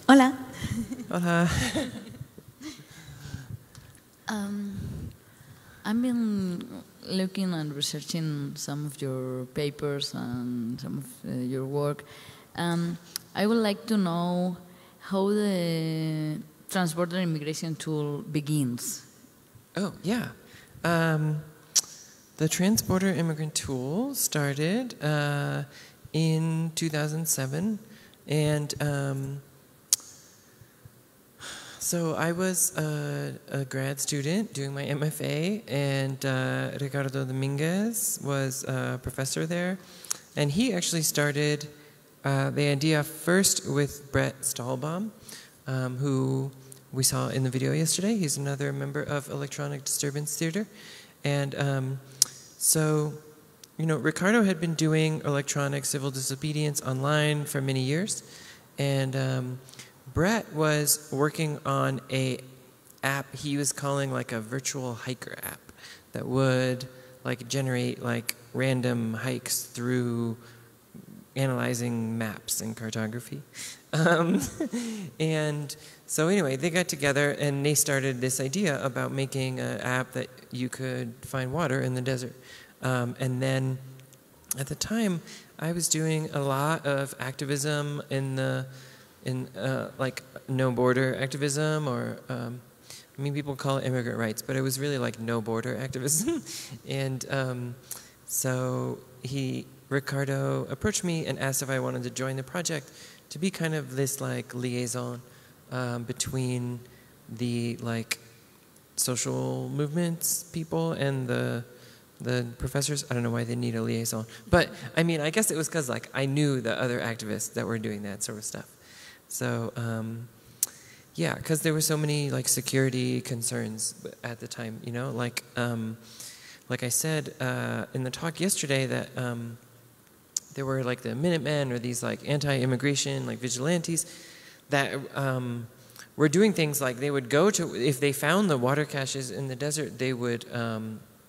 Hola. Hola. I've been looking and researching some of your papers and some of your work. I would like to know how the transborder immigration tool begins. Oh, yeah. The transborder immigrant tool started in 2007, and so I was a grad student doing my MFA, and Ricardo Dominguez was a professor there, and he actually started the idea first with Brett Stahlbaum, who we saw in the video yesterday. He's another member of Electronic Disturbance Theater. And so, you know, Ricardo had been doing electronic civil disobedience online for many years. And Brett was working on a app he was calling like a virtual hiker app that would like generate like random hikes through analyzing maps and cartography. And so anyway, they got together and they started this idea about making an app that you could find water in the desert. And then at the time, I was doing a lot of activism in like no border activism, or I mean, people call it immigrant rights, but it was really like no border activism. And so Ricardo approached me and asked if I wanted to join the project to be kind of this like liaison between the like social movements people and the professors. I don't know why they need a liaison, but I mean, I guess it was because like I knew the other activists that were doing that sort of stuff. So yeah, because there were so many like security concerns at the time, you know, like I said in the talk yesterday that there were like the Minutemen or these like anti-immigration like vigilantes that were doing things like they would go to, if they found the water caches in the desert, they would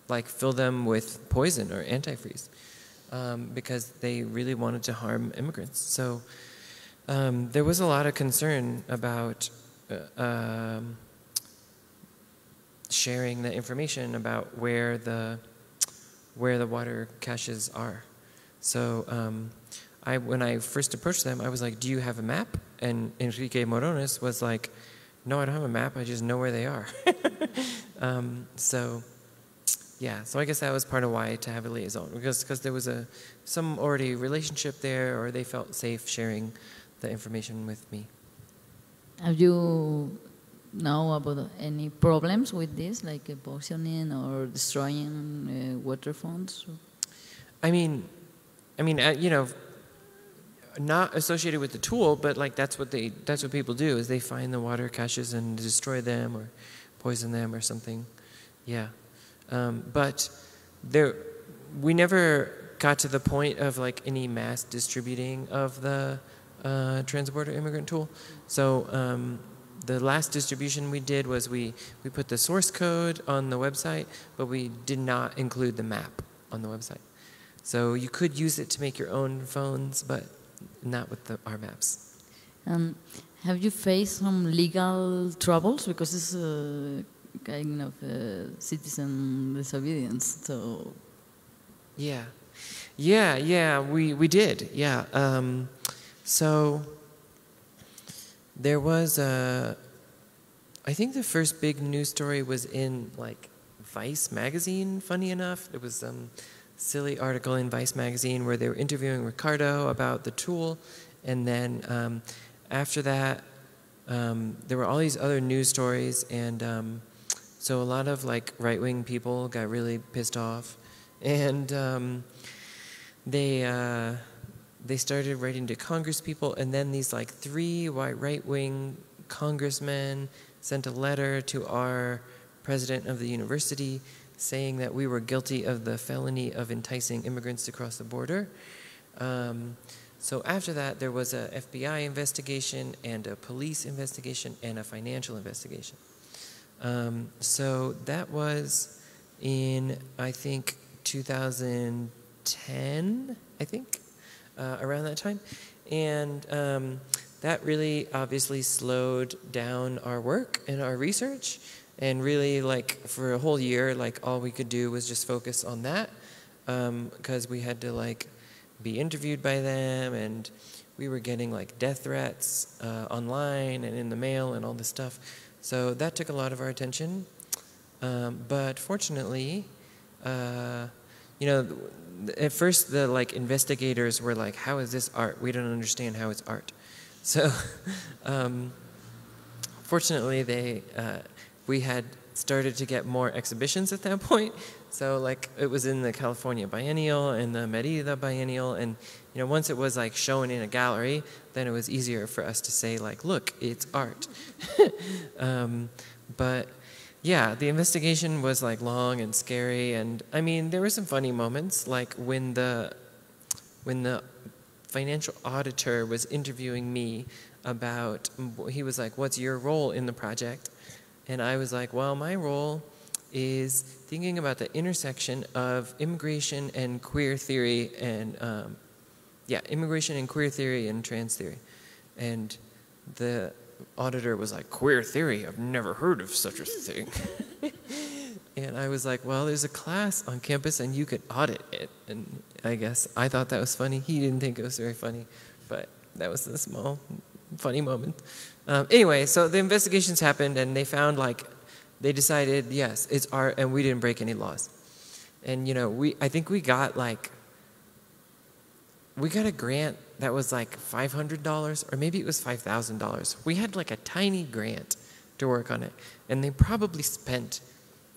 like fill them with poison or antifreeze because they really wanted to harm immigrants. So there was a lot of concern about sharing the information about where the water caches are. So when I first approached them, I was like, do you have a map? And Enrique Morones was like, no, I don't have a map, I just know where they are. So yeah, so I guess that was part of why to have a liaison, because there was some already relationship there, or they felt safe sharing the information with me. Have you know about any problems with this, like poisoning or destroying water fonts? I mean, you know, not associated with the tool, but like that's what people do, is they find the water caches and destroy them or poison them or something. Yeah, but we never got to the point of like any mass distributing of the transborder immigrant tool. So the last distribution we did was we put the source code on the website, but we did not include the map on the website. So you could use it to make your own phones, but not with our maps. Have you faced some legal troubles? Because it's a kind of citizen disobedience. So yeah, we did. Yeah. So there was I think the first big news story was in like Vice magazine. Funny enough, it was silly article in Vice magazine where they were interviewing Ricardo about the tool, and then after that there were all these other news stories, and so a lot of like right-wing people got really pissed off, and they started writing to Congress people, and then these like 3 right-wing congressmen sent a letter to our president of the university saying that we were guilty of the felony of enticing immigrants to cross the border. So after that, there was a FBI investigation and a police investigation and a financial investigation. So that was in, I think, 2010, I think, around that time. And that really obviously slowed down our work and our research. And really, like, for a whole year, like, all we could do was just focus on that, because we had to, like, be interviewed by them, and we were getting, like, death threats online and in the mail and all this stuff. So that took a lot of our attention. But fortunately, you know, at first the, like, investigators were like, how is this art? We don't understand how it's art. So fortunately, we had started to get more exhibitions at that point. So, like, it was in the California Biennial and the Merida Biennial, and, you know, once it was, like, shown in a gallery, then it was easier for us to say, like, look, it's art. But yeah, the investigation was, like, long and scary, and I mean, there were some funny moments, like when the financial auditor was interviewing me about, he was like, what's your role in the project? And I was like, well, my role is thinking about the intersection of immigration and queer theory and, immigration and queer theory and trans theory. And the auditor was like, queer theory? I've never heard of such a thing. And I was like, well, there's a class on campus and you could audit it. And I guess I thought that was funny. He didn't think it was very funny, but that was a small, funny moment. Anyway, so the investigations happened and they found, like, they decided, yes, it's art, and we didn't break any laws. And, you know, I think we got a grant that was like $500, or maybe it was $5,000. We had, like, a tiny grant to work on it, and they probably spent,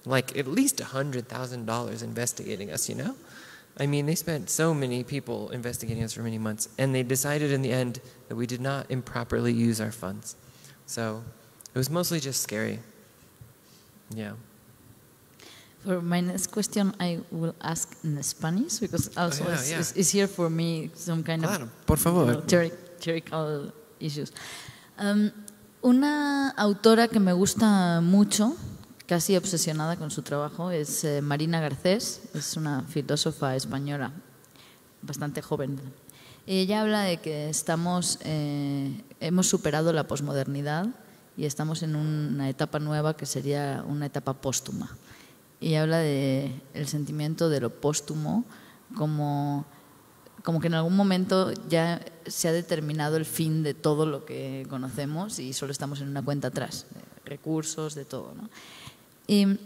like, at least $100,000 investigating us, you know? I mean, they spent so many people investigating us for many months, and they decided in the end that we did not improperly use our funds. So it was mostly just scary. Yeah. For my next question, I will ask in Spanish, because also it's here for me some kind of por favor. theoretical issues. Una autora que me gusta mucho, casi obsesionada con su trabajo, es Marina Garcés. Es una filósofa española bastante joven. Ella habla de que hemos superado la posmodernidad y estamos en una etapa nueva que sería una etapa póstuma. Y habla de el sentimiento de lo póstumo como que en algún momento ya se ha determinado el fin de todo lo que conocemos y solo estamos en una cuenta atrás, de recursos, de todo, ¿no? Y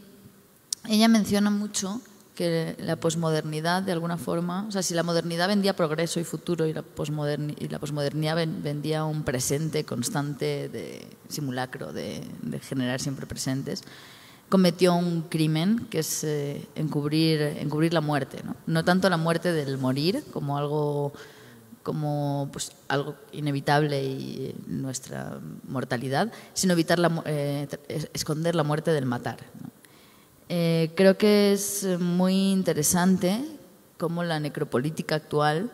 ella menciona mucho que la posmodernidad, de alguna forma, o sea, si la modernidad vendía progreso y futuro y la posmodernidad vendía un presente constante de simulacro, de generar siempre presentes, cometió un crimen que es encubrir la muerte, ¿no? No tanto la muerte del morir como algo inevitable y nuestra mortalidad, sino esconder la muerte del matar, ¿no? Creo que es muy interesante cómo la necropolítica actual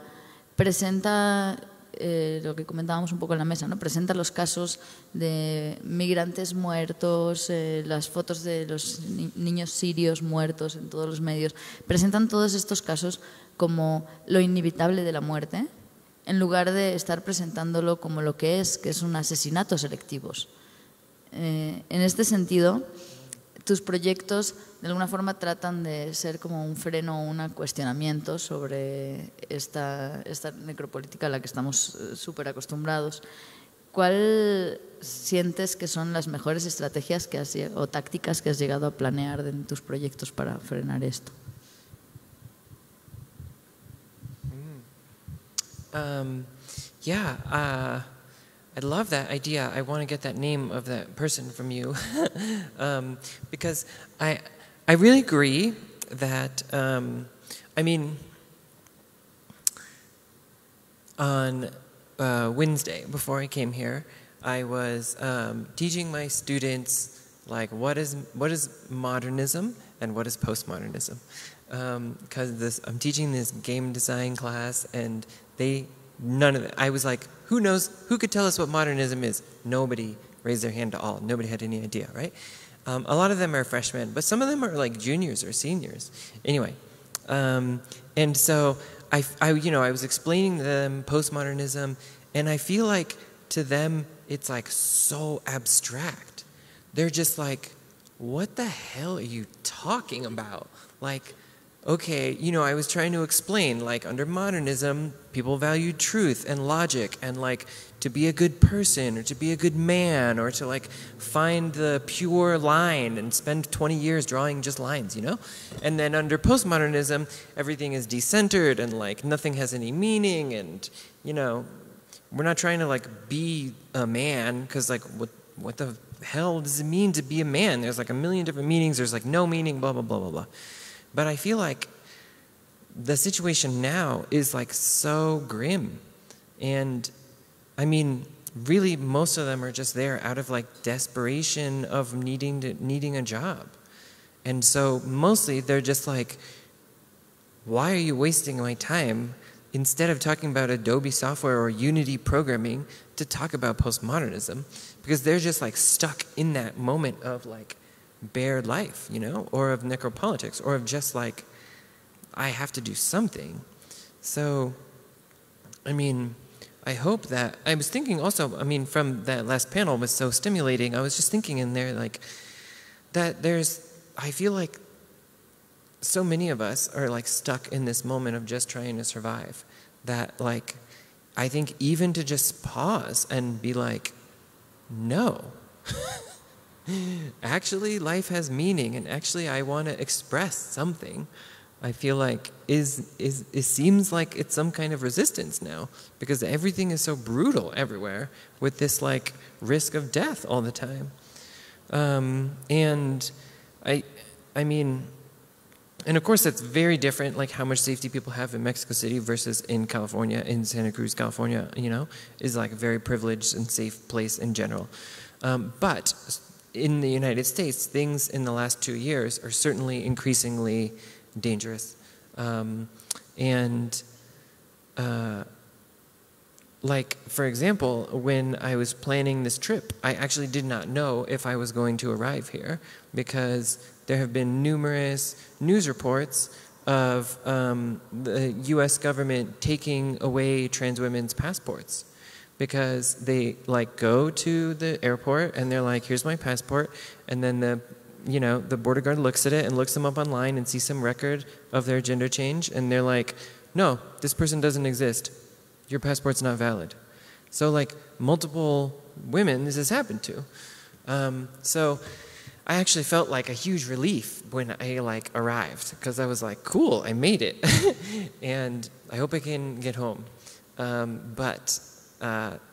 presenta lo que comentábamos un poco en la mesa, ¿no? Presenta los casos de migrantes muertos, las fotos de los niños sirios muertos en todos los medios. Presentan todos estos casos como lo inevitable de la muerte, en lugar de estar presentándolo como lo que es un asesinato selectivos. En este sentido, tus proyectos de alguna forma tratan de ser como un freno o un cuestionamiento sobre esta necropolítica a la que estamos súper acostumbrados. ¿Cuál sientes que son las mejores estrategias o tácticas que has llegado a planear en tus proyectos para frenar esto? I love that idea. I want to get that name of that person from you because I really agree that, I mean, on Wednesday, before I came here, I was teaching my students, like, what is modernism and what is postmodernism. Because I'm teaching this game design class, and none of it. I was like, who knows? Who could tell us what modernism is? Nobody raised their hand at all. Nobody had any idea, right? A lot of them are freshmen, but some of them are like juniors or seniors. Anyway, and so I was explaining to them postmodernism, and I feel like to them, it's like so abstract. They're just like, what the hell are you talking about? Like, okay, you know, I was trying to explain, like, under modernism, people valued truth and logic and, like, to be a good person or to be a good man or to, like, find the pure line and spend 20 years drawing just lines, you know? And then under postmodernism, everything is decentered and, like, nothing has any meaning and, you know, we're not trying to, like, be a man because, like, what the hell does it mean to be a man? There's, like, a million different meanings. There's, like, no meaning, blah, blah, blah, blah, blah. But I feel like the situation now is like so grim. And I mean, really most of them are just there out of like desperation of needing a job. And so mostly they're just like, why are you wasting my time instead of talking about Adobe software or Unity programming to talk about postmodernism? Because they're just like stuck in that moment of like bare life, you know, or of necropolitics, or of just like, I have to do something. So, I mean, I hope that, I was thinking also, I mean, from that last panel was so stimulating, I was just thinking in there like, that I feel like so many of us are like stuck in this moment of just trying to survive, that like, I think even to just pause and be like, no. Actually, life has meaning, and actually I want to express something. I feel like it seems like it's some kind of resistance now, because everything is so brutal everywhere with this like risk of death all the time. And I mean, and of course that's very different, like how much safety people have in Mexico City versus in California, in Santa Cruz, California, you know, is like a very privileged and safe place in general. But in the United States, things in the last 2 years are certainly increasingly dangerous. Like, for example, when I was planning this trip, I actually did not know if I was going to arrive here, because there have been numerous news reports of the U.S. government taking away trans women's passports. Because they like go to the airport and they're like, here's my passport, and then the border guard looks at it and looks them up online and sees some record of their gender change, and they're like, no, this person doesn't exist. Your passport's not valid. So like multiple women this has happened to. So I actually felt like a huge relief when I like arrived, because I was like, cool, I made it. And I hope I can get home. But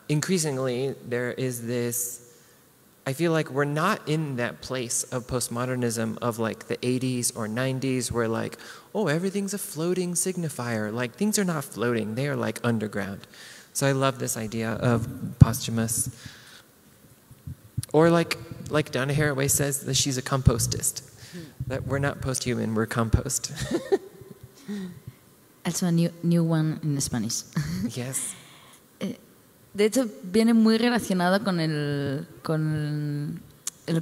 increasingly there is this, I feel like we're not in that place of postmodernism of like the 80s or 90s where like, oh, everything's a floating signifier. Like things are not floating, they are like underground. So I love this idea of posthumous. Or like Donna Haraway says that she's a compostist. That we're not post-human, we're compost. Also a new one in Spanish. Yes. De hecho, viene muy relacionado con el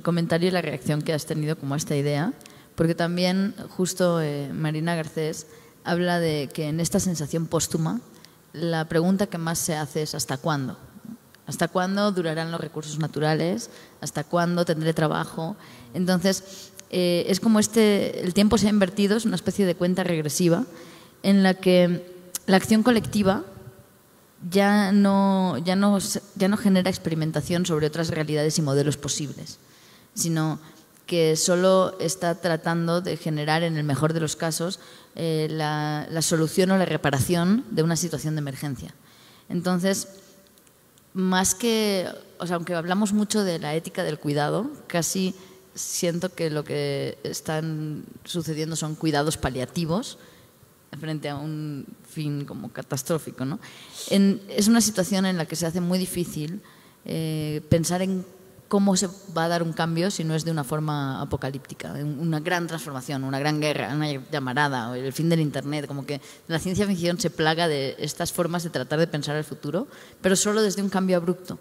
comentario y la reacción que has tenido como a esta idea, porque también justo Marina Garcés habla de que en esta sensación póstuma la pregunta que más se hace es ¿hasta cuándo? ¿Hasta cuándo durarán los recursos naturales? ¿Hasta cuándo tendré trabajo? Entonces, es como el tiempo se ha invertido, es una especie de cuenta regresiva en la que la acción colectiva ya no genera experimentación sobre otras realidades y modelos posibles, sino que solo está tratando de generar, en el mejor de los casos, la solución o la reparación de una situación de emergencia. Entonces, más que, o sea, aunque hablamos mucho de la ética del cuidado, casi siento que lo que están sucediendo son cuidados paliativos frente a un fin como catastrófico, ¿no? Es una situación en la que se hace muy difícil pensar en cómo se va a dar un cambio si no es de una forma apocalíptica, una gran transformación, una gran guerra, una llamarada, o el fin del Internet. Como que la ciencia ficción se plaga de estas formas de tratar de pensar el futuro, pero solo desde un cambio abrupto.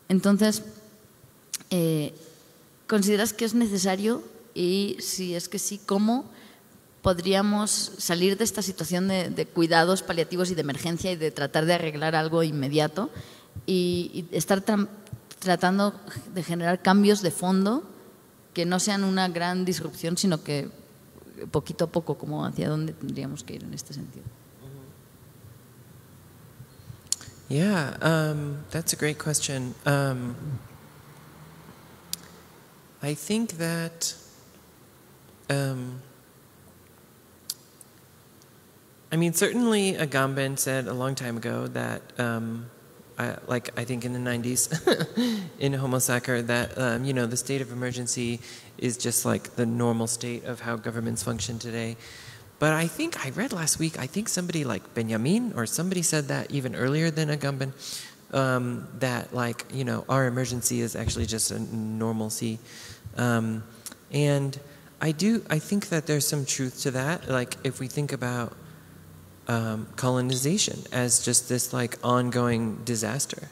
Entonces, ¿consideras que es necesario? Y si es que sí, ¿cómo podríamos salir de esta situación de cuidados paliativos y de emergencia y de tratar de arreglar algo inmediato y estar tratando de generar cambios de fondo que no sean una gran disrupción, sino que poquito a poco, como hacia dónde tendríamos que ir en este sentido. Yeah, that's a great question. I think that I mean, certainly Agamben said a long time ago that, I think in the 90s in Homo Sacer, that, you know, the state of emergency is just like the normal state of how governments function today. But I think I read last week, I think somebody like Benjamin or somebody said that even earlier than Agamben, that like, you know, our emergency is actually just a normalcy. And I think that there's some truth to that. Like if we think about colonization as just this like ongoing disaster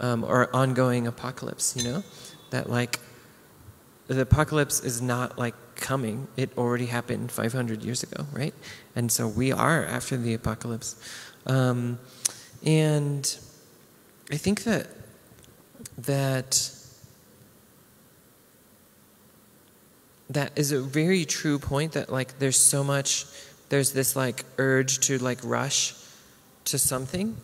or ongoing apocalypse, you know, that like the apocalypse is not like coming, it already happened 500 years ago, right? And so we are after the apocalypse. And I think that is a very true point, that like there's this like urge to like rush to something,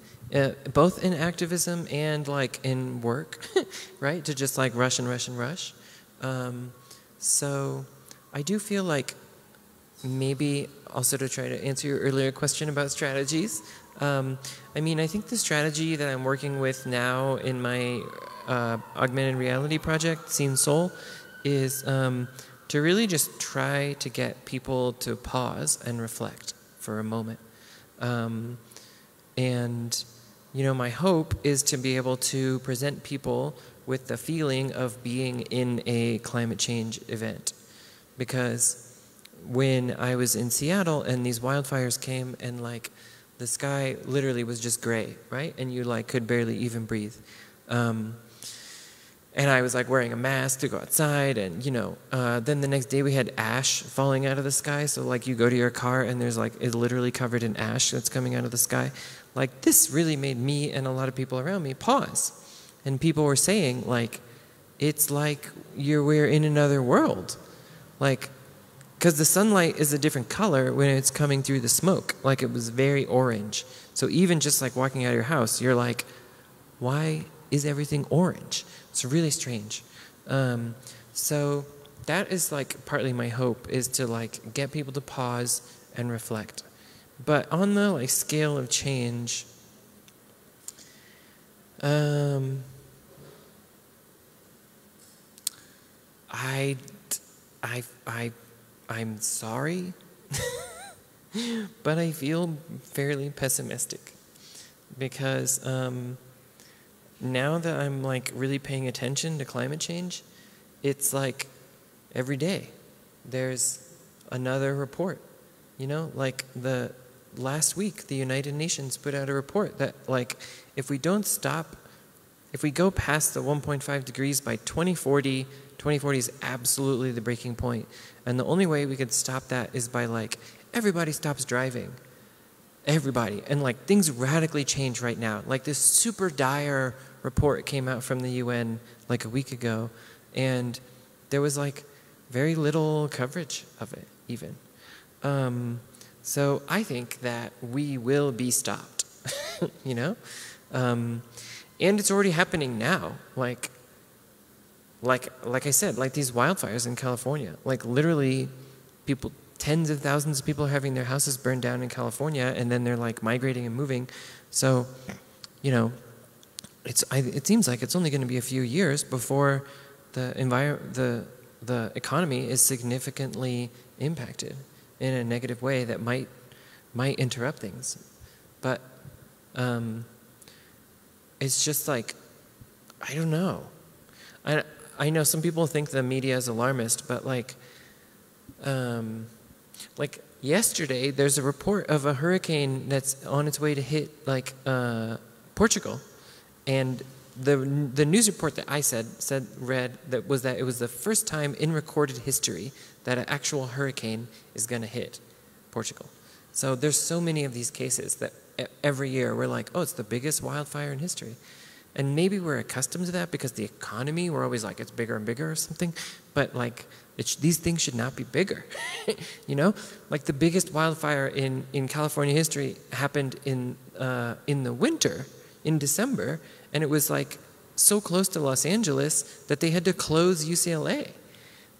both in activism and like in work, right? To just like rush and rush and rush. So I do feel like maybe also to try to answer your earlier question about strategies. I mean, I think the strategy that I'm working with now in my augmented reality project, Seen Soul, is to really just try to get people to pause and reflect for a moment. And, you know, my hope is to be able to present people with the feeling of being in a climate change event. Because when I was in Seattle and these wildfires came and like the sky literally was just gray, right? And you like could barely even breathe. And I was like wearing a mask to go outside, and you know, then the next day we had ash falling out of the sky. So like you go to your car and there's like, it's literally covered in ash that's coming out of the sky. Like this really made me and a lot of people around me pause. And people were saying like, it's like we're in another world. Like, because the sunlight is a different color when it's coming through the smoke. Like it was very orange. So even just like walking out of your house, you're like, why is everything orange? It's really strange. So that is like partly my hope, is to like get people to pause and reflect. But on the like scale of change, I'm sorry, but I feel fairly pessimistic, because now that I'm like really paying attention to climate change, it's like every day there's another report. You know, like the last week the United Nations put out a report that like if we don't stop, if we go past the 1.5 degrees by 2040 is absolutely the breaking point. And the only way we could stop that is by like everybody stops driving. Everybody. And like things radically change right now. Like this super dire report came out from the UN like a week ago, and there was like very little coverage of it even. So I think that we will be stopped, you know? And it's already happening now. Like I said, like these wildfires in California, like literally people, tens of thousands of people are having their houses burned down in California, and then they're like migrating and moving. So, you know, it seems like it's only going to be a few years before the economy is significantly impacted in a negative way that might interrupt things. But it's just like, I don't know. I know some people think the media is alarmist, but like yesterday, there's a report of a hurricane that's on its way to hit like Portugal, and the news report that I read that it was the first time in recorded history that an actual hurricane is going to hit Portugal. So there's so many of these cases that every year we're like, oh, it's the biggest wildfire in history. And maybe we're accustomed to that because the economy, we're always like, it's bigger and bigger or something. But like, these things should not be bigger, you know? Like the biggest wildfire in California history happened in the winter, in December, and it was like so close to Los Angeles that they had to close UCLA.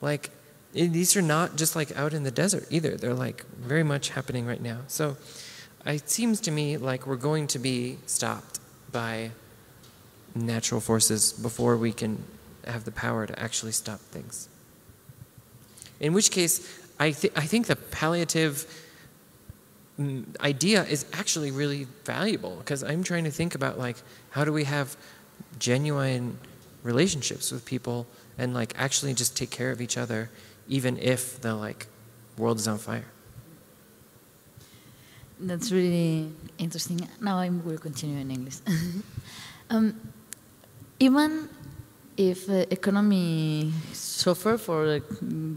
Like, these are not just like out in the desert either. They're like very much happening right now. So it seems to me like we're going to be stopped by natural forces before we can have the power to actually stop things. In which case, I think the palliative idea is actually really valuable, because I'm trying to think about like, how do we have genuine relationships with people and like actually just take care of each other, even if the like world is on fire. That's really interesting. Now I will continue in English. Even if the economy suffer for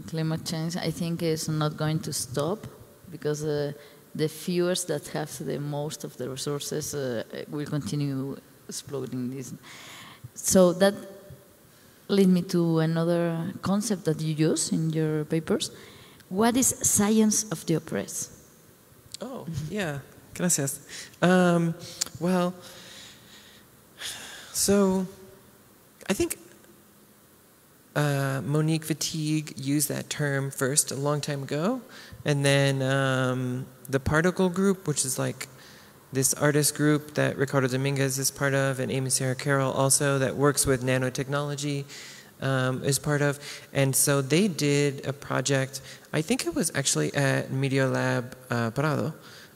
climate change, I think it's not going to stop, because the fewest that have the most of the resources will continue exploiting this. So that leads me to another concept that you use in your papers. What is science of the oppressed? Oh, yeah. Gracias. Well, so I think Monique Fatigue used that term first a long time ago, and then the Particle Group, which is like this artist group that Ricardo Dominguez is part of, and Amy Sarah Carroll also, that works with nanotechnology, is part of. And so they did a project, I think it was actually at Media Lab Prado,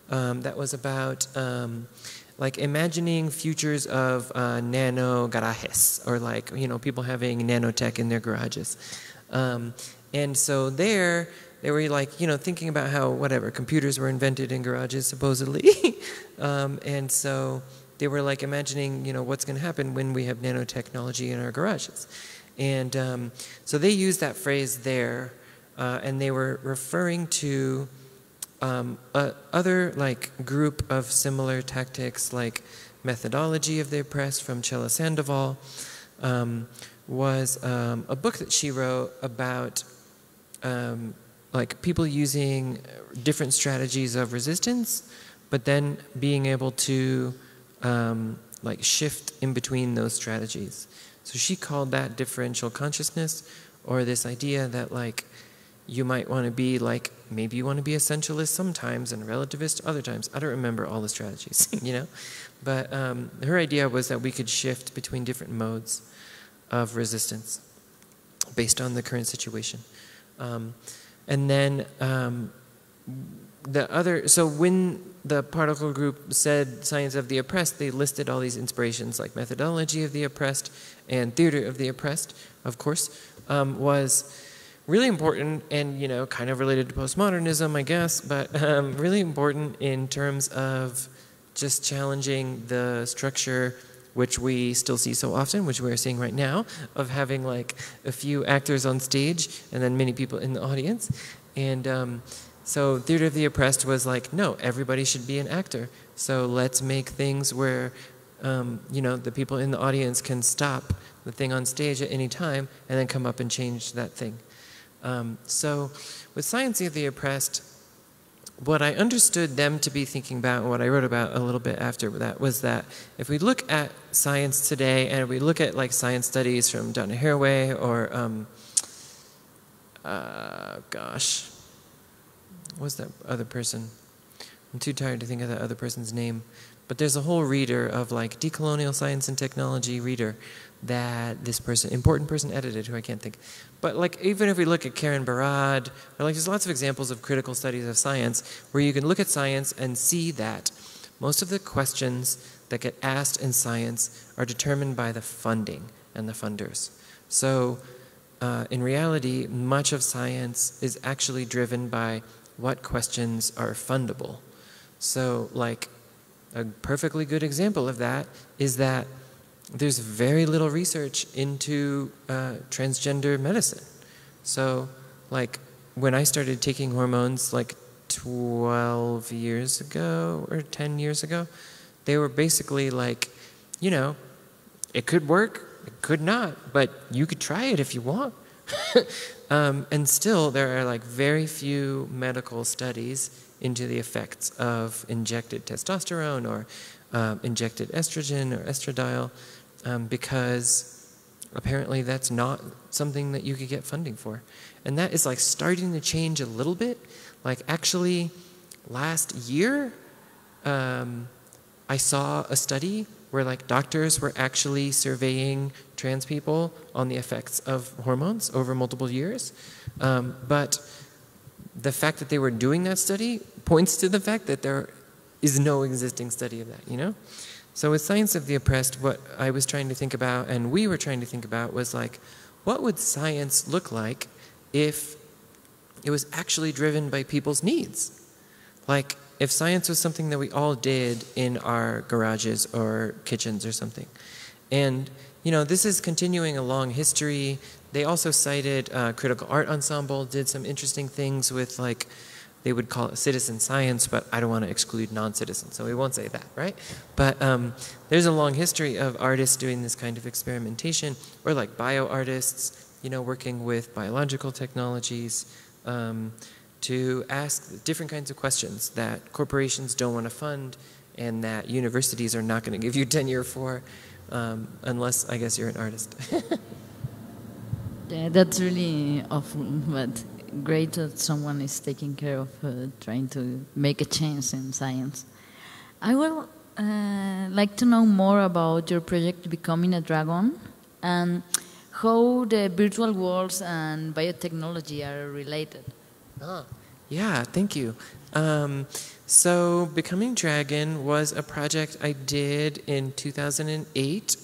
that was about like imagining futures of nano garajes, or like, you know, people having nanotech in their garages. And so they were like, you know, thinking about how, whatever, computers were invented in garages, supposedly. And so they were like imagining, you know, what's going to happen when we have nanotechnology in our garages. And so they used that phrase there, and they were referring to other like group of similar tactics, like Methodology of the Oppressed from Chela Sandoval, was a book that she wrote about like people using different strategies of resistance, but then being able to like shift in between those strategies. So she called that differential consciousness, or this idea that like you might want to be like, maybe you want to be essentialist sometimes and relativist other times. I don't remember all the strategies, you know? But her idea was that we could shift between different modes of resistance based on the current situation. And then so when the Particle Group said Science of the Oppressed, they listed all these inspirations, like Methodology of the Oppressed and Theater of the Oppressed, of course, was really important, and, you know, kind of related to postmodernism, I guess, but really important in terms of just challenging the structure which we still see so often, which we're seeing right now, of having like a few actors on stage and then many people in the audience. And so Theater of the Oppressed was like, no, everybody should be an actor. So let's make things where, you know, the people in the audience can stop the thing on stage at any time and then come up and change that thing. So with Science of the Oppressed, what I understood them to be thinking about, and what I wrote about a little bit after that, was that if we look at science today, and we look at like science studies from Donna Haraway, or gosh, what's that other person? I'm too tired to think of that other person's name. But there's a whole reader of like decolonial science and technology reader that this person, important person, edited, who I can't think. But like, even if we look at Karen Barad, or like, there's lots of examples of critical studies of science where you can look at science and see that most of the questions that get asked in science are determined by the funding and the funders. So in reality, much of science is actually driven by what questions are fundable. So like, a perfectly good example of that is that there's very little research into transgender medicine. So, like, when I started taking hormones, like 12 years ago or 10 years ago, they were basically like, you know, it could work, it could not, but you could try it if you want. And still, there are like very few medical studies into the effects of injected testosterone or injected estrogen or estradiol, because apparently that's not something that you could get funding for. And that is like starting to change a little bit. Like actually, last year, I saw a study where like doctors were actually surveying trans people on the effects of hormones over multiple years. But the fact that they were doing that study points to the fact that there is no existing study of that, you know? So with Science of the Oppressed, what I was trying to think about, and we were trying to think about, was like, what would science look like if it was actually driven by people's needs? Like, if science was something that we all did in our garages or kitchens or something. And, you know, this is continuing a long history. They also cited Critical Art Ensemble, did some interesting things with, like, they would call it citizen science, but I don't want to exclude non-citizens, so we won't say that, right? But there's a long history of artists doing this kind of experimentation, or like bio-artists, you know, working with biological technologies, to ask different kinds of questions that corporations don't want to fund and that universities are not going to give you tenure for, unless, I guess, you're an artist. Yeah, that's really awful, but great that someone is taking care of trying to make a change in science. I would like to know more about your project Becoming a Dragon and how the virtual worlds and biotechnology are related. Yeah, thank you. So Becoming Dragon was a project I did in 2008.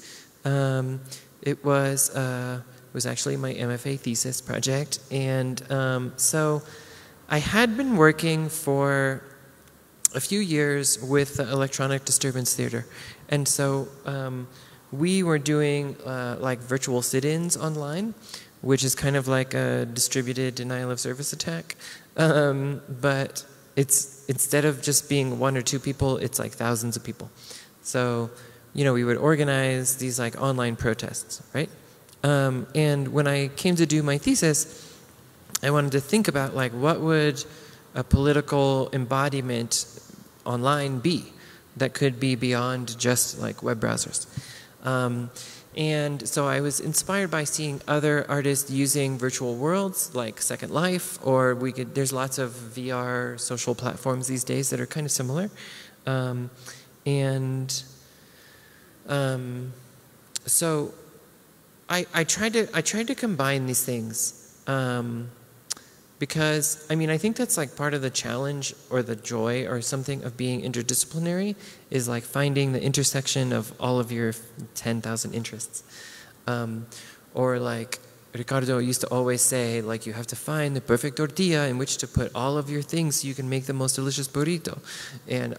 It was actually my MFA thesis project. And so I had been working for a few years with the Electronic Disturbance Theater. And so we were doing like virtual sit-ins online, which is kind of like a distributed denial of service attack. But it's instead of just being one or two people, it's like thousands of people. So, you know, we would organize these like online protests, right? And when I came to do my thesis, I wanted to think about like what would a political embodiment online be that could be beyond just like web browsers. And so I was inspired by seeing other artists using virtual worlds like Second Life, or there's lots of VR social platforms these days that are kind of similar. So I tried to combine these things because, I mean, I think that's like part of the challenge or the joy or something of being interdisciplinary is like finding the intersection of all of your 10,000 interests. Or like Ricardo used to always say, like, you have to find the perfect tortilla in which to put all of your things so you can make the most delicious burrito. And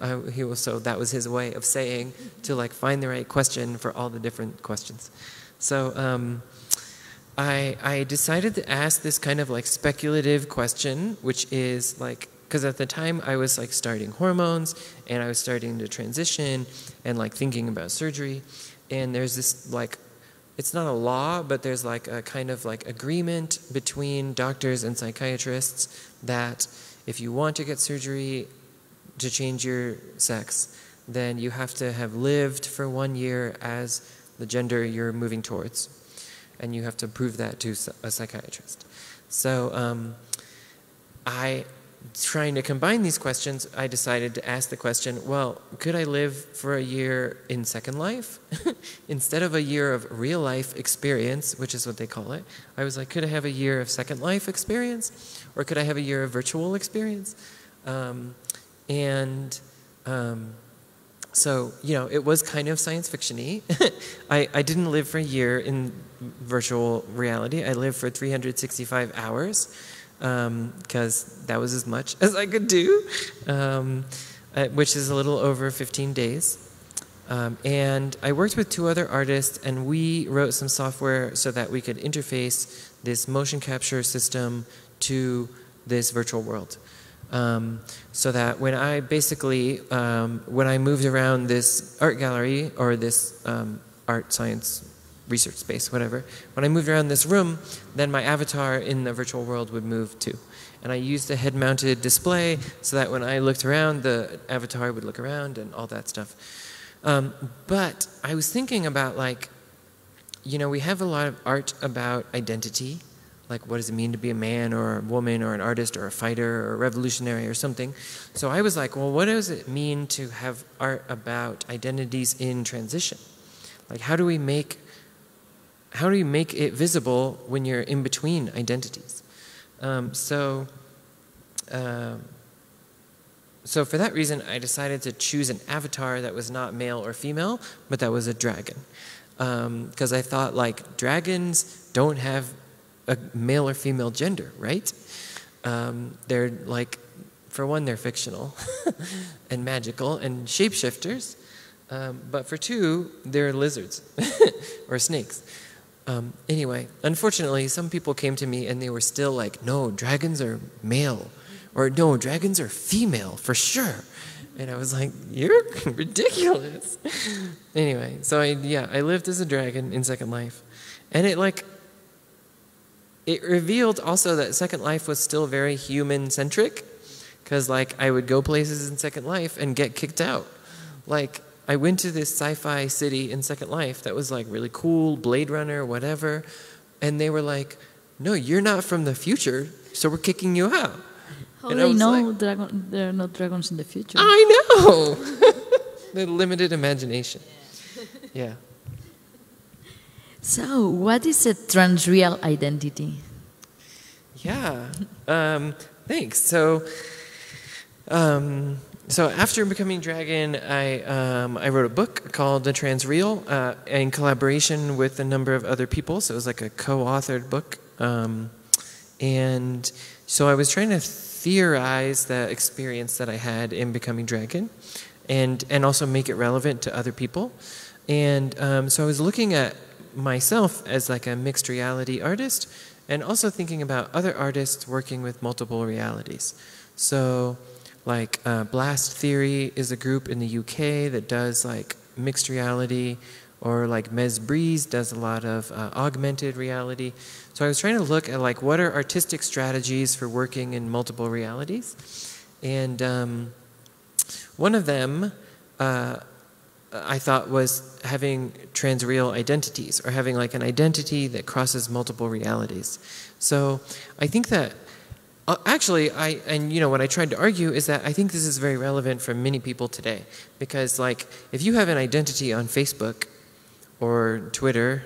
so that was his way of saying to like find the right question for all the different questions. So I decided to ask this kind of like speculative question, which is like, because at the time I was like starting hormones and I was starting to transition and like thinking about surgery. And there's this like, it's not a law, but there's like a kind of like agreement between doctors and psychiatrists that if you want to get surgery to change your sex, then you have to have lived for 1 year as the gender you're moving towards. And you have to prove that to a psychiatrist. So trying to combine these questions, I decided to ask the question, well, could I live for a year in Second Life? Instead of a year of real life experience, which is what they call it, I was like, could I have a year of Second Life experience? Or could I have a year of virtual experience? So, you know, it was kind of science fiction-y. I didn't live for a year in virtual reality. I lived for 365 hours because that was as much as I could do, which is a little over 15 days. And I worked with 2 other artists, and we wrote some software so that we could interface this motion capture system to this virtual world. So that when I basically, when I moved around this art gallery or this art, science, research space, whatever. When I moved around this room, then my avatar in the virtual world would move too. And I used a head-mounted display so that when I looked around, the avatar would look around and all that stuff. But I was thinking about, like, you know, we have a lot of art about identity. Like, what does it mean to be a man or a woman or an artist or a fighter or a revolutionary or something? So I was like, well, what does it mean to have art about identities in transition? Like, how do we make it visible when you're in between identities? So for that reason, I decided to choose an avatar that was not male or female, but that was a dragon. Because I thought, like, dragons don't have a male or female gender, right? They're, like, for one, they're fictional and magical and shapeshifters. But for two, they're lizards or snakes. Anyway, unfortunately, some people came to me and they were still like, no, dragons are male. Or no, dragons are female, for sure. And I was like, you're ridiculous. Anyway, so I lived as a dragon in Second Life. And it revealed also that Second Life was still very human-centric. Because, like, I would go places in Second Life and get kicked out. Like, I went to this sci-fi city in Second Life that was, like, really cool, Blade Runner, whatever. And they were like, no, you're not from the future, so we're kicking you out. How do they know there are no dragons in the future? I know! The limited imagination. Yeah. So, what is a transreal identity? Yeah. Thanks. So after becoming dragon, I wrote a book called The Transreal in collaboration with a number of other people. So it was like a co-authored book. And so I was trying to theorize the experience that I had in becoming dragon and also make it relevant to other people. And so I was looking at myself as like a mixed reality artist and also thinking about other artists working with multiple realities. So like Blast Theory is a group in the UK that does like mixed reality, or like Mez Breeze does a lot of augmented reality. So I was trying to look at like what are artistic strategies for working in multiple realities. And one of them I thought was having transreal identities, or having like an identity that crosses multiple realities. So I think that actually, what I tried to argue is that I think this is very relevant for many people today. Because like, if you have an identity on Facebook, or Twitter,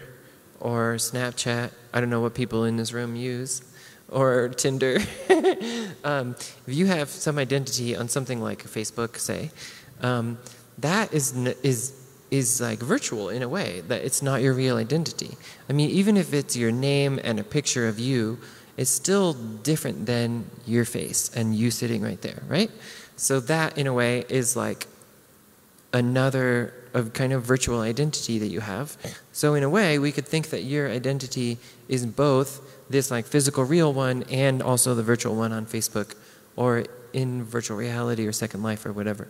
or Snapchat, I don't know what people in this room use, or Tinder. If you have some identity on something like Facebook, say, that is like virtual in a way, that it's not your real identity. I mean, even if it's your name and a picture of you, it's still different than your face and you sitting right there, right? So that, in a way, is like another kind of virtual identity that you have. So in a way, we could think that your identity is both this like physical real one and also the virtual one on Facebook or in virtual reality or Second Life or whatever.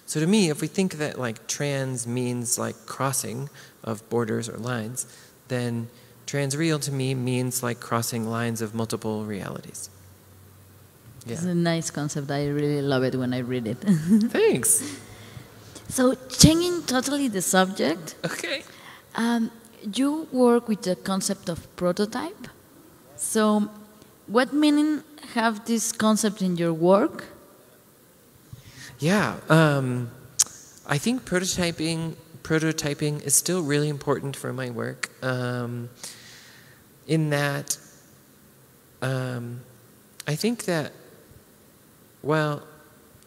So to me, if we think that like trans means like crossing of borders or lines, then transreal to me means like crossing lines of multiple realities. Yeah. It's a nice concept. I really love it when I read it. Thanks. So, changing totally the subject. Okay. You work with the concept of prototype. So, what meaning have this concept in your work? Yeah, I think prototyping is still really important for my work. In that, I think that, well.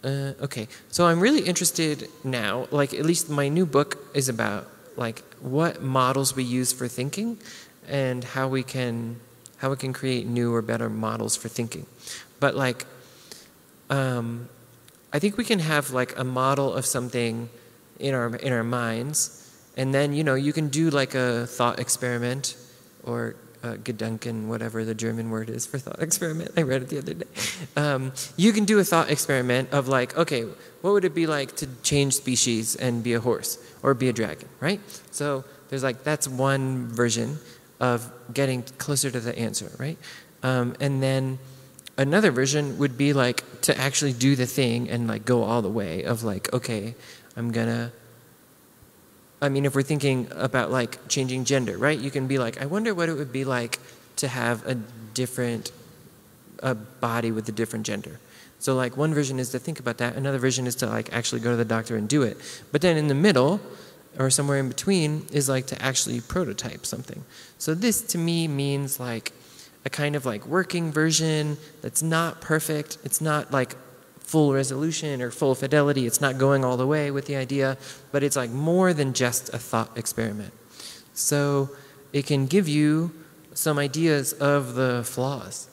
Okay, so I'm really interested now, like at least my new book is about like what models we use for thinking and how we can create new or better models for thinking. But like, I think we can have like a model of something in our minds, and then you can do like a thought experiment or Gedanken, whatever the German word is for thought experiment. I read it the other day. You can do a thought experiment of like, okay, what would it be like to change species and be a horse or be a dragon, right? So there's like, that's one version of getting closer to the answer, right? And then another version would be like to actually do the thing and like go all the way of like, okay, if we're thinking about like changing gender, right? You can be like, I wonder what it would be like to have a body with a different gender. So like one version is to think about that. Another version is to like actually go to the doctor and do it. But then in the middle or somewhere in between is like to actually prototype something. So this to me means like a kind of like working version that's not perfect. It's not like full resolution or full fidelity. It's not going all the way with the idea, but it's like more than just a thought experiment. So it can give you some ideas of the flaws.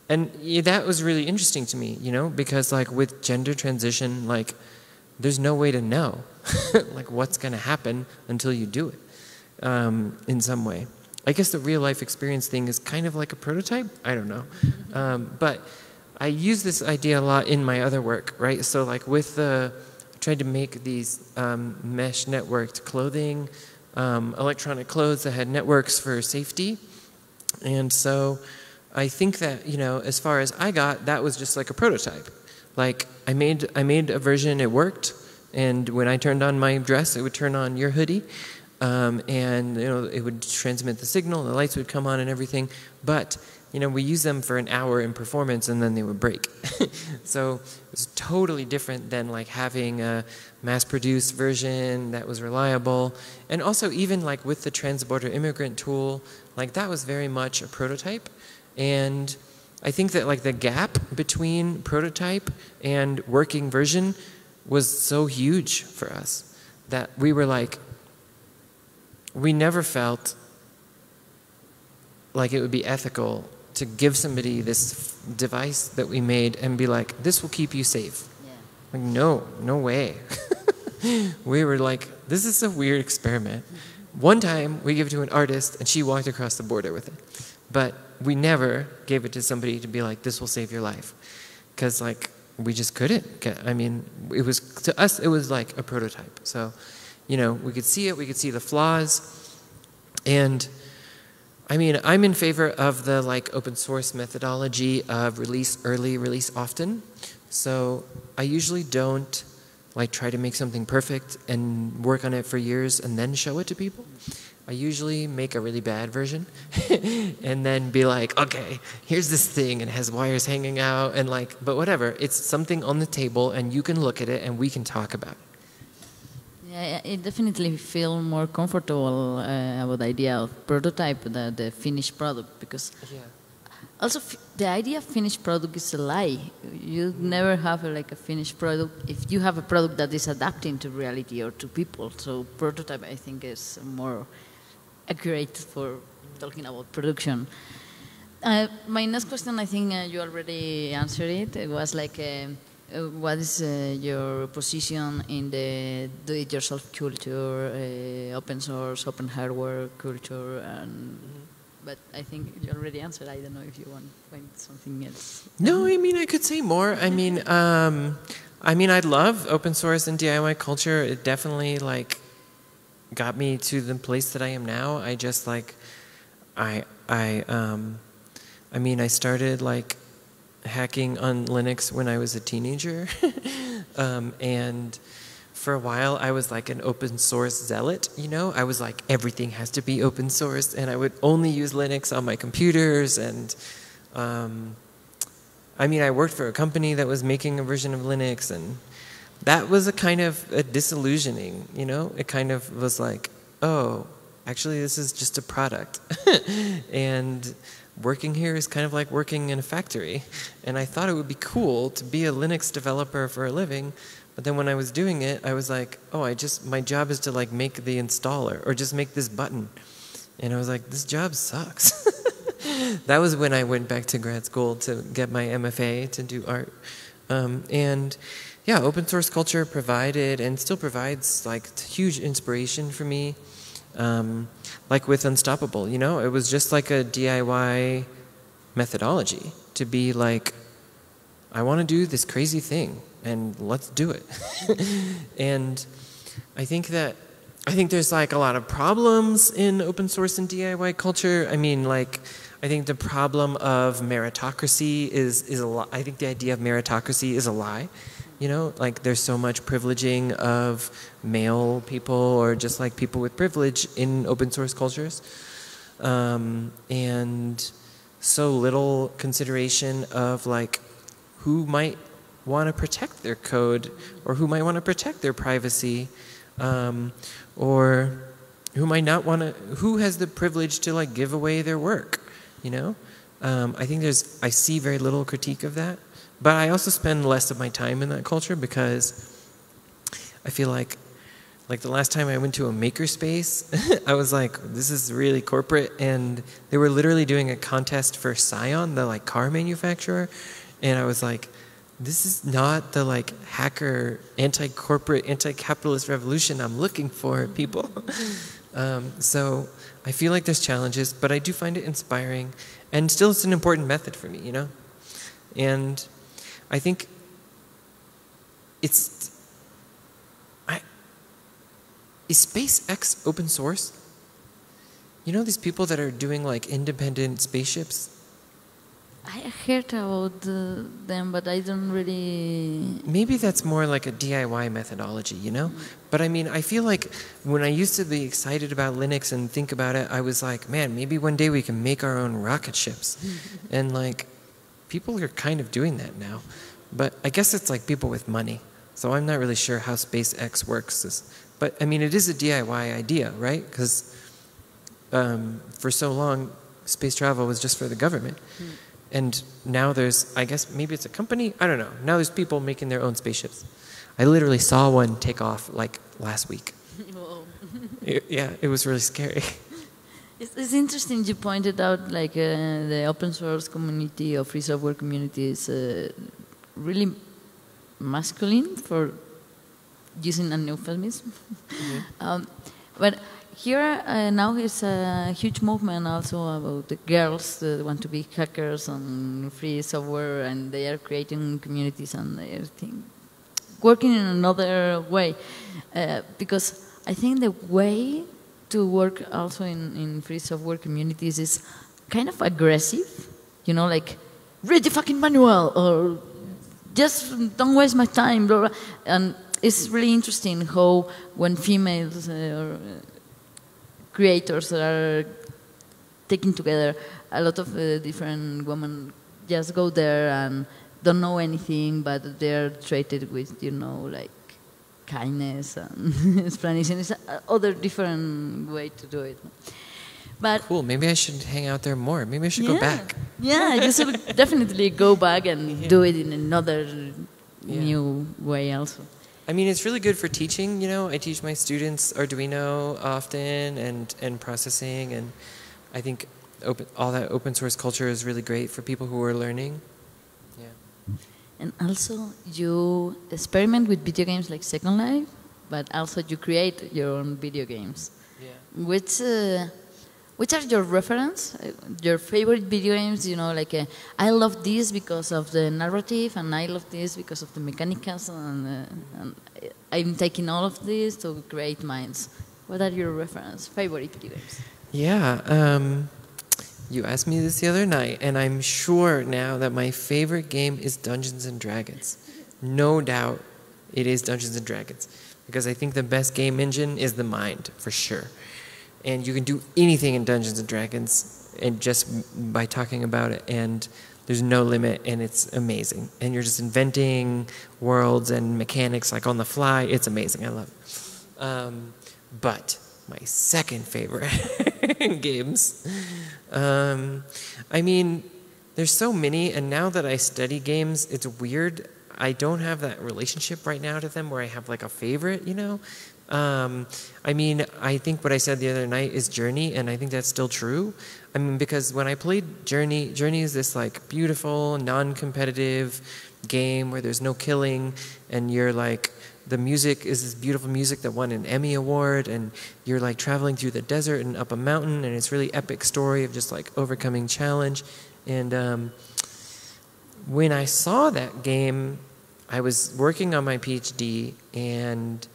And that was really interesting to me, because like with gender transition, like there's no way to know like what's going to happen until you do it in some way. I guess the real life experience thing is kind of like a prototype. I don't know. But I use this idea a lot in my other work, right? So like I tried to make these mesh networked clothing, electronic clothes that had networks for safety. And so I think that, as far as I got, that was just like a prototype. Like I made a version, it worked. And when I turned on my dress, it would turn on your hoodie. And it would transmit the signal, the lights would come on and everything. But we use them for an hour in performance and then they would break. So it was totally different than like having a mass-produced version that was reliable. And also even like with the transborder immigrant tool, like that was very much a prototype. And I think that like the gap between prototype and working version was so huge for us that we were like, we never felt like it would be ethical to give somebody this device that we made and be like, this will keep you safe. Yeah. Like, no way. We were like, this is a weird experiment. One time we gave it to an artist and she walked across the border with it. But we never gave it to somebody to be like, this will save your life. Because like, we just couldn't. It was, to us, it was like a prototype. So, we could see it, we could see the flaws. And I'm in favor of the like open source methodology of release early, release often. So I usually don't like try to make something perfect and work on it for years and then show it to people. I usually make a really bad version and then be like, okay, here's this thing and it has wires hanging out and like, but whatever, it's something on the table and you can look at it and we can talk about it. Yeah, it definitely feel more comfortable about the idea of prototype than the finished product, because also the idea of finished product is a lie. You never have a finished product if you have a product that is adapting to reality or to people. So prototype, I think, is more accurate for talking about production. My next question, I think you already answered it. It was like, what is your position in the do-it-yourself culture, open source, open hardware culture? But I think you already answered. I don't know if you want to find something else. No, I could say more. I love open source and DIY culture. It definitely got me to the place that I am now. I just I started hacking on Linux when I was a teenager. And for a while I was an open source zealot, I was like, everything has to be open source, and I would only use Linux on my computers. And I worked for a company that was making a version of Linux, and that was a kind of a disillusioning, it kind of was like, oh, actually this is just a product. And working here is kind of like working in a factory. And I thought it would be cool to be a Linux developer for a living. But then when I was doing it, I was like, oh, my job is to make the installer or just make this button. And I was like, this job sucks. That was when I went back to grad school to get my MFA to do art. And yeah, open source culture provided and still provides huge inspiration for me. Like with Unstoppable, you know, it was just like a DIY methodology to be like, I want to do this crazy thing and let's do it. And I think there's like a lot of problems in open source and DIY culture. I mean, like, I think the problem of meritocracy is a lie. I think the idea of meritocracy is a lie. You know, like there's so much privileging of male people or just like people with privilege in open source cultures. And so little consideration of like who might want to protect their code or who might want to protect their privacy, or who might not want to, who has the privilege to like give away their work, you know? I think I see very little critique of that. But I also spend less of my time in that culture because I feel like the last time I went to a makerspace, I was like, this is really corporate, and they were literally doing a contest for Scion, the like car manufacturer, and I was like, this is not the like hacker, anti-corporate, anti-capitalist revolution I'm looking for, people. So I feel like there's challenges, but I do find it inspiring, and still it's an important method for me, you know? And I think is SpaceX open source? You know these people that are doing like independent spaceships? I heard about them, but I don't really... Maybe that's more like a DIY methodology, you know? But I mean, I feel like when I used to be excited about Linux and think about it, I was like, man, maybe one day we can make our own rocket ships. And like, people are kind of doing that now. But I guess it's like people with money. So I'm not really sure how SpaceX works. But I mean, it is a DIY idea, right? Because for so long, space travel was just for the government. And now there's, I guess maybe it's a company? I don't know. Now there's people making their own spaceships. I literally saw one take off like last week. Whoa. Yeah, it was really scary. It's interesting you pointed out like the open source community or free software community is really masculine, for using an euphemism. But here now is a huge movement also about the girls that want to be hackers on free software, and they are creating communities and they are working in another way. Because I think the way to work also in free software communities is kind of aggressive, you know, like, read the fucking manual, or just don't waste my time, blah, blah. And it's really interesting how when females or creators are taking together, a lot of different women just go there and don't know anything, but they're treated with, you know, like kindness and explanation. It's other different way to do it. But cool, maybe I should hang out there more. Maybe I should go back. Yeah, you should definitely go back and do it in another new way also. I mean, it's really good for teaching, you know. I teach my students Arduino often and processing, and I think all that open source culture is really great for people who are learning. Yeah. And also, you experiment with video games like Second Life, but also you create your own video games. Yeah. Which are your reference, your favorite video games? You know, like I love this because of the narrative, and I love this because of the mechanicals, and I'm taking all of this to create mine. What are your reference, favorite video games? Yeah, you asked me this the other night, and I'm sure now that my favorite game is Dungeons & Dragons. No doubt it is Dungeons & Dragons, because I think the best game engine is the mind, for sure. And you can do anything in Dungeons & Dragons and just by talking about it, and there's no limit, and it's amazing. And you're just inventing worlds and mechanics like on the fly. It's amazing. I love it. But my second favorite games, I mean, there's so many, and now that I study games, it's weird. I don't have that relationship right now to them where I have like a favorite, you know? I mean, I think what I said the other night is Journey, and I think that's still true. I mean, because when I played Journey is this like beautiful, non-competitive game where there's no killing, and you're like the music is this beautiful music that won an Emmy Award, and you're like traveling through the desert and up a mountain, and it's really epic story of just like overcoming challenge. And when I saw that game, I was working on my PhD, and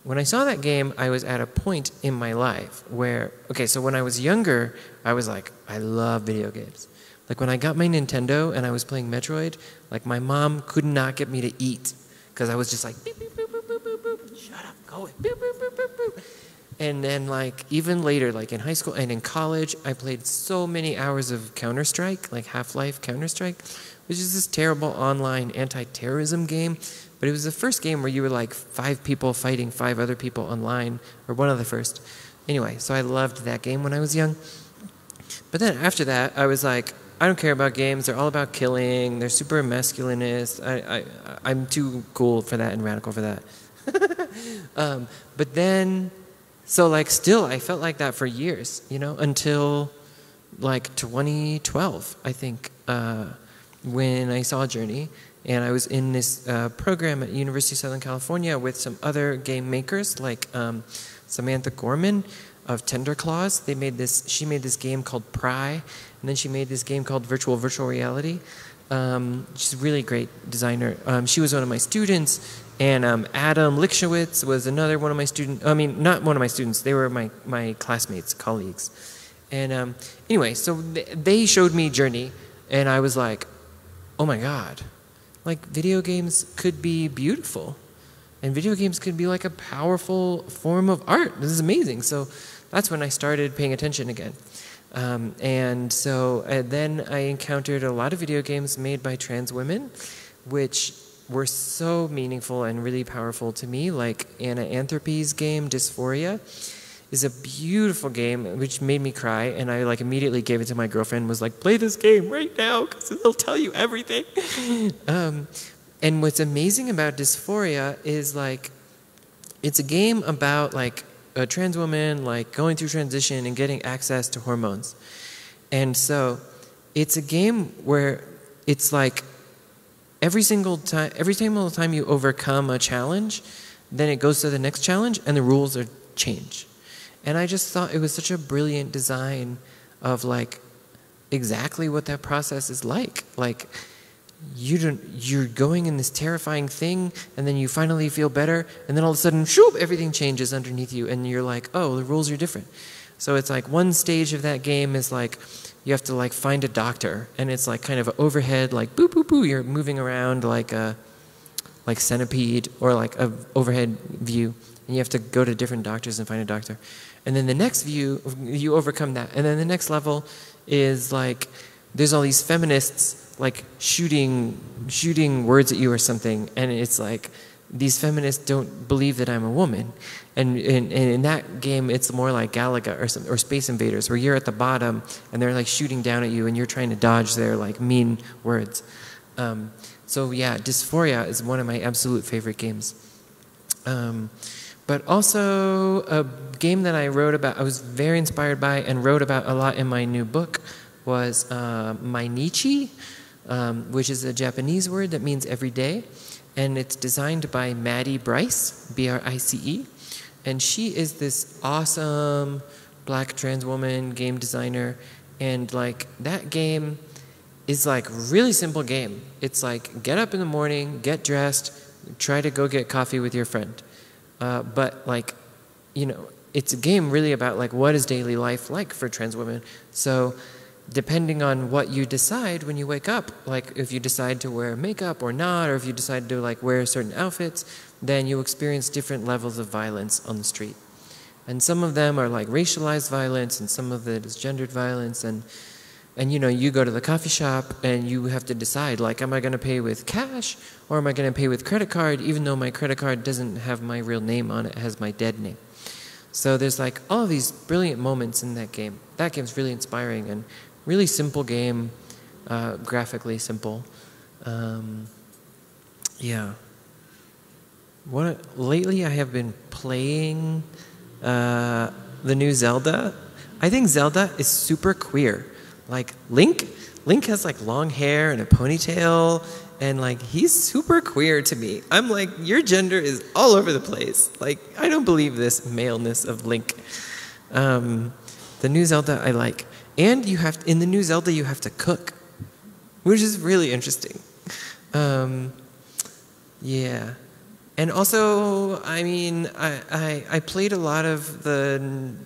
when I saw that game, I was at a point in my life where, okay, so when I was younger, I was like, I love video games. Like when I got my Nintendo and I was playing Metroid, like my mom could not get me to eat because I was just like, beep, beep, boop, boop, boop, boop, boop. Shut up, go away, boop, boop, boop, boop, boop. And then like even later, like in high school and in college, I played so many hours of Counter-Strike, like Half-Life Counter-Strike, which is this terrible online anti-terrorism game. But it was the first game where you were like 5 people fighting 5 other people online, or one of the first. Anyway, so I loved that game when I was young. But then after that, I was like, I don't care about games. They're all about killing. They're super masculinist. I'm too cool for that and radical for that. But then, so like still, I felt like that for years, you know, until like 2012, I think, when I saw Journey. And I was in this program at University of Southern California with some other game makers, like Samantha Gorman of Tender Claws. She made this game called Pry, and then she made this game called Virtual Reality. She's a really great designer. She was one of my students, and Adam Lichowitz was another one of my students. I mean, not one of my students. They were my classmates, colleagues. And anyway, so they showed me Journey, and I was like, oh my God. Like, video games could be beautiful. And video games could be like a powerful form of art. This is amazing. So that's when I started paying attention again. And then I encountered a lot of video games made by trans women, which were so meaningful and really powerful to me. Like Anna Anthropy's game, Dysphoria, is a beautiful game which made me cry, and I like immediately gave it to my girlfriend and was like, play this game right now because it'll tell you everything. And what's amazing about Dysphoria is like it's a game about like a trans woman like going through transition and getting access to hormones. And so it's a game where it's like every single time you overcome a challenge, then it goes to the next challenge and the rules are changed. And I just thought it was such a brilliant design of like exactly what that process is like. Like you're going in this terrifying thing, and then you finally feel better, and then all of a sudden, shoop, everything changes underneath you, and you're like, oh, the rules are different. So it's like one stage of that game is like you have to like find a doctor, and it's like kind of an overhead, like boo boo boo. You're moving around like a centipede or like a overhead view, and you have to go to different doctors and find a doctor. And then the next view, you overcome that. And then the next level is like, there's all these feminists like shooting words at you or something. And it's like, these feminists don't believe that I'm a woman. And in that game, it's more like Galaga or Space Invaders, where you're at the bottom and they're like shooting down at you and you're trying to dodge their like mean words. So yeah, Dysphoria is one of my absolute favorite games. But also a game that I wrote about, I was very inspired by and wrote about a lot in my new book was Mainichi, which is a Japanese word that means every day. And it's designed by Maddie Bryce, B-R-I-C-E. And she is this awesome black trans woman game designer. And like that game is like really simple game. It's like get up in the morning, get dressed, try to go get coffee with your friend. But like, you know, it's a game really about like what is daily life like for trans women. So depending on what you decide when you wake up, like if you decide to wear makeup or not, or if you decide to like wear certain outfits, then you experience different levels of violence on the street. And some of them are like racialized violence, and some of it is gendered violence. And you know, you go to the coffee shop and you have to decide, like, am I going to pay with cash or am I going to pay with credit card, even though my credit card doesn't have my real name on it, it has my dead name. So there's like all of these brilliant moments in that game. That game's really inspiring and really simple game, graphically simple. Yeah. Lately I have been playing the new Zelda. I think Zelda is super queer. Like Link has like long hair and a ponytail, and like he's super queer to me. I'm like, your gender is all over the place. Like, I don't believe this maleness of Link. The new Zelda I like. And in the new Zelda you have to cook, which is really interesting. Yeah. And also, I mean, I played a lot of the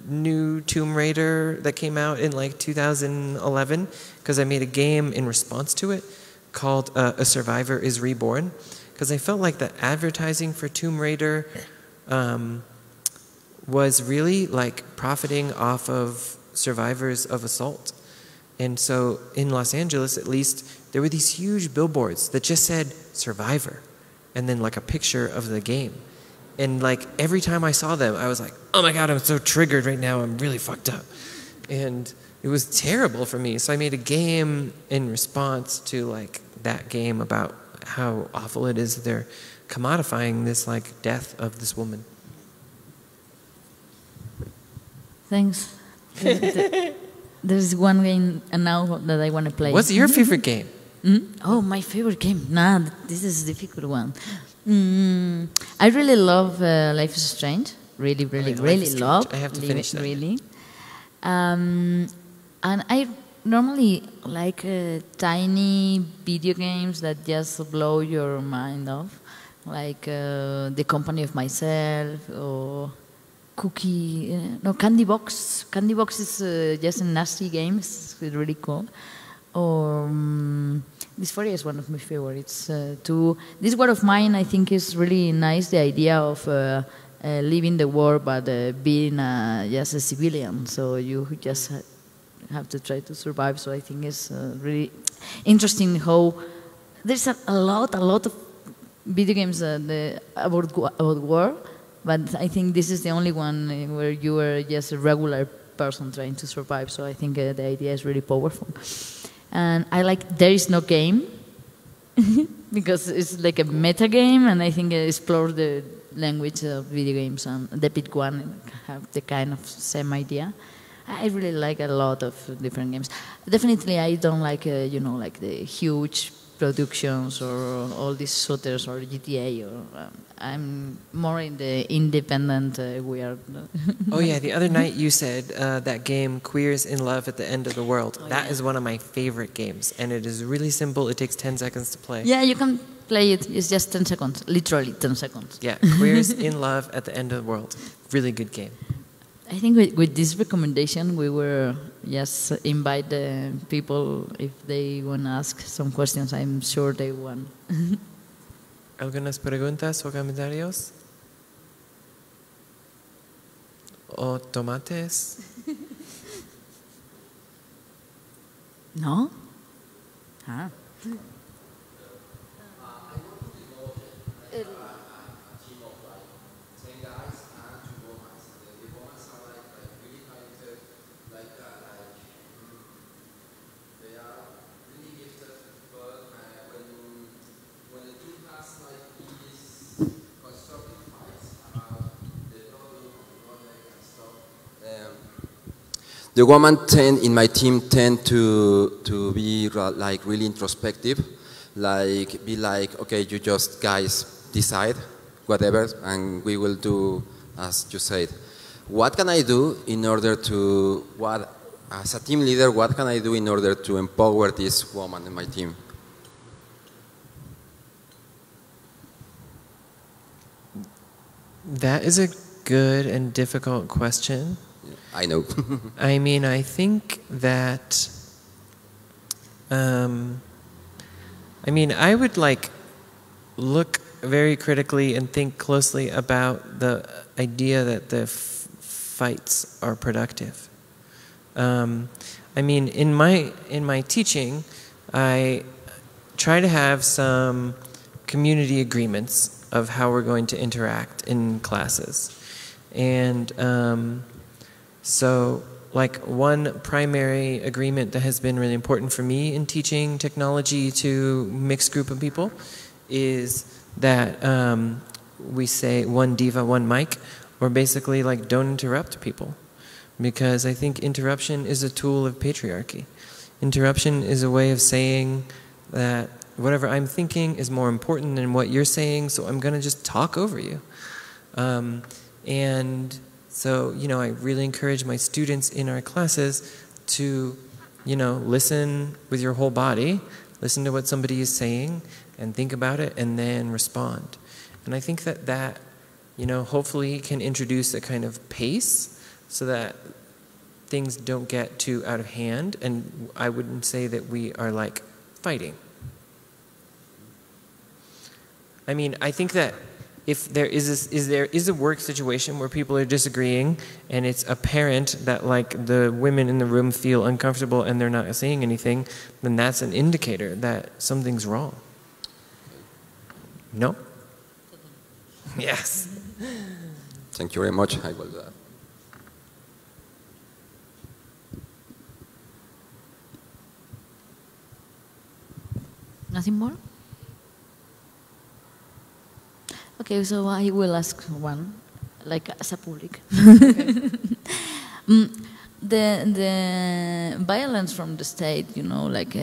new Tomb Raider that came out in like 2011 because I made a game in response to it called A Survivor is Reborn, because I felt like the advertising for Tomb Raider was really like profiting off of survivors of assault. And so in Los Angeles, at least, there were these huge billboards that just said Survivor and then like a picture of the game. And like every time I saw them, I was like, oh my God, I'm so triggered right now. I'm really fucked up. And it was terrible for me. So I made a game in response to like that game about how awful it is that they're commodifying this like death of this woman. Thanks. There's one game now that I want to play. What's your favorite game? Oh, my favorite game. Nah, this is a difficult one. I really love Life is Strange. Really love. I have to finish that. Really. And I normally like tiny video games that just blow your mind off, like The Company of Myself or Candy Box. Candy Box is just a nasty game. It's really cool. Or Dysphoria is one of my favorites too. This War of Mine, I think, is really nice. The idea of leaving the war but being just a civilian, so you just have to try to survive. So I think it's really interesting how there's a lot of video games about war, but I think this is the only one where you are just a regular person trying to survive. So I think the idea is really powerful. And I like There Is No Game because it's like a meta game, and I think it explores the language of video games, and the big one have the kind of same idea. I really like a lot of different games. Definitely, I don't like like the huge productions or all these shooters or GTA. Or I'm more in the independent weird. Oh yeah, the other night you said that game Queers in Love at the End of the World. Oh, that is one of my favorite games, and it is really simple. It takes 10 seconds to play. Yeah, you can play it. It's just 10 seconds, literally 10 seconds. Yeah, Queers in Love at the End of the World. Really good game. I think with this recommendation, we were just invite the people if they want to ask some questions. I'm sure they want. ¿Algunas preguntas o comentarios? ¿O tomates? No? Ah. The women in my team tend to be like really introspective, like be like, okay, you just guys decide whatever, and we will do as you said. What can I do in order to, as a team leader, what can I do in order to empower this woman in my team? That is a good and difficult question. I know. I mean, I think that, I would like look very critically and think closely about the idea that the fights are productive. In my teaching, I try to have some community agreements of how we're going to interact in classes. And so, like, one primary agreement that has been really important for me in teaching technology to mixed group of people is that we say one diva, one mic, or basically, like, don't interrupt people. Because I think interruption is a tool of patriarchy. Interruption is a way of saying that whatever I'm thinking is more important than what you're saying, so I'm going to just talk over you. And so, you know, I really encourage my students in our classes to, you know, listen with your whole body, listen to what somebody is saying, and think about it, and then respond. And I think that, you know, hopefully can introduce a kind of pace so that things don't get too out of hand, and I wouldn't say that we are, like, fighting. I mean, I think that if there is a work situation where people are disagreeing and it's apparent that like the women in the room feel uncomfortable and they're not saying anything, then that's an indicator that something's wrong. No? Yes. Thank you very much. I will Nothing more? Okay, so I will ask one, like as a public. Okay. The violence from the state, you know, like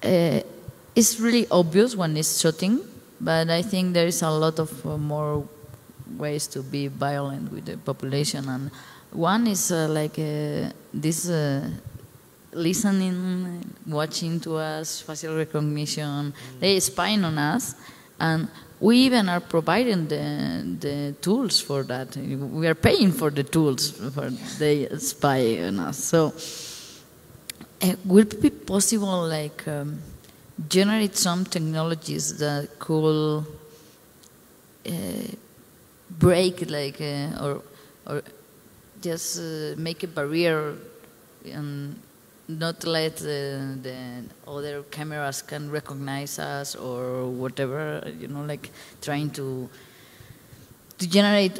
it's really obvious when it's shooting, but I think there is a lot of more ways to be violent with the population, and one is this listening, watching to us, facial recognition. They spying on us, and we even are providing the tools for that. We are paying for the tools for they spy on us. So, would it be possible, like, generate some technologies that could break, like, or just make a barrier and not let the other cameras can recognize us or whatever, you know, like trying to generate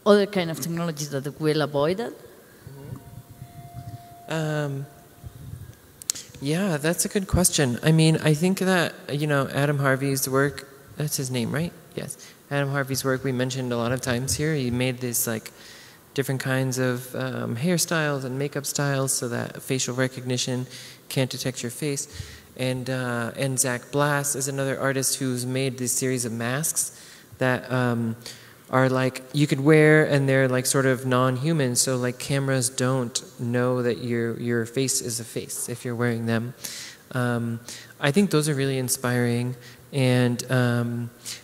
other kind of technologies that will avoid that? Yeah, that's a good question. I mean, I think that, you know, Adam Harvey's work, that's his name, right? Yes. Adam Harvey's work we mentioned a lot of times here. He made this, like, different kinds of hairstyles and makeup styles so that facial recognition can't detect your face. And Zach Blass is another artist who's made this series of masks that are like, you could wear and they're like sort of non-human, so like cameras don't know that your face is a face if you're wearing them. I think those are really inspiring. And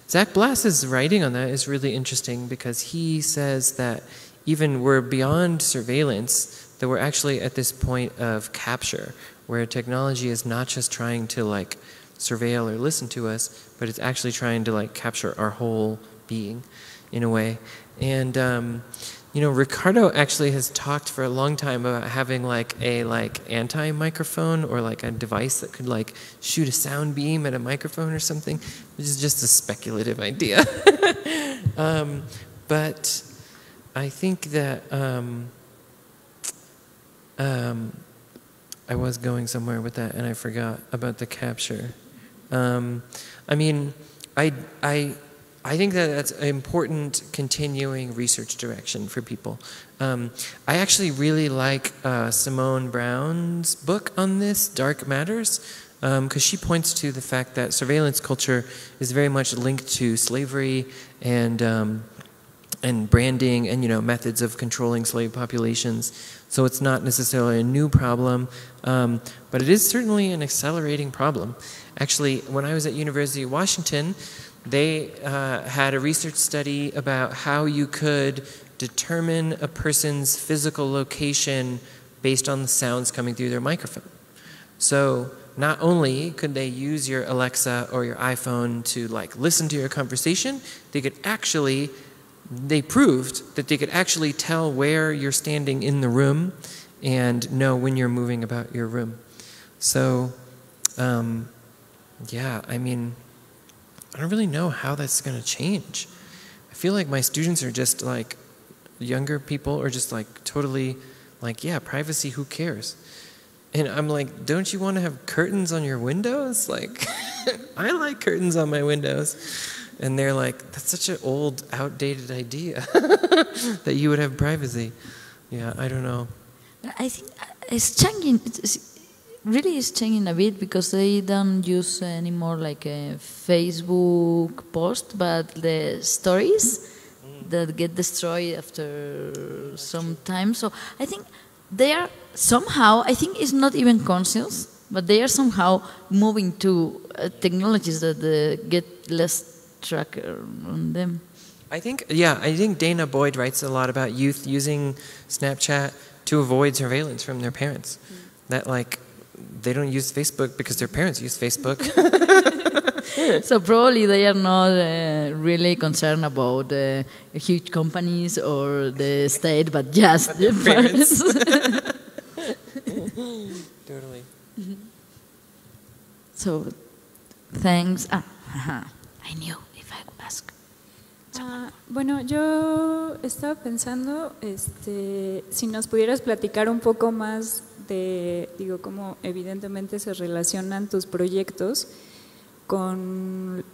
Zach Blass's writing on that is really interesting because he says that even we're beyond surveillance, that we're actually at this point of capture, where technology is not just trying to like surveil or listen to us, but it's actually trying to like capture our whole being in a way. And you know, Ricardo actually has talked for a long time about having like a anti-microphone or like a device that could like shoot a sound beam at a microphone or something, which is just a speculative idea. But I think that I was going somewhere with that and I forgot about the capture. I mean, I think that that's an important continuing research direction for people. I actually really like Simone Brown's book on this, Dark Matters, because she points to the fact that surveillance culture is very much linked to slavery and branding and, you know, methods of controlling slave populations. So it's not necessarily a new problem, but it is certainly an accelerating problem. Actually, when I was at University of Washington, they had a research study about how you could determine a person's physical location based on the sounds coming through their microphone. So not only could they use your Alexa or your iPhone to like listen to your conversation, they proved that they could actually tell where you're standing in the room and know when you're moving about your room. So, yeah, I mean, I don't really know how that's going to change. I feel like my students are just like, younger people are just like totally like, yeah, privacy, who cares? And I'm like, don't you want to have curtains on your windows? Like, I like curtains on my windows. And they're like, that's such an old, outdated idea that you would have privacy. Yeah, I don't know. I think it's changing. really is changing a bit because they don't use anymore like a Facebook post, but the stories that get destroyed after some time. So I think they are somehow, I think it's not even conscious, but they are somehow moving to technologies that get less track on them. I think Dana Boyd writes a lot about youth using Snapchat to avoid surveillance from their parents. That like, they don't use Facebook because their parents use Facebook. So probably they are not really concerned about huge companies or the state, but just the parents. Totally. So, thanks. I knew if I would ask. Bueno, yo estaba pensando si nos pudieras platicar un poco más de, digo, cómo evidentemente se relacionan tus proyectos con,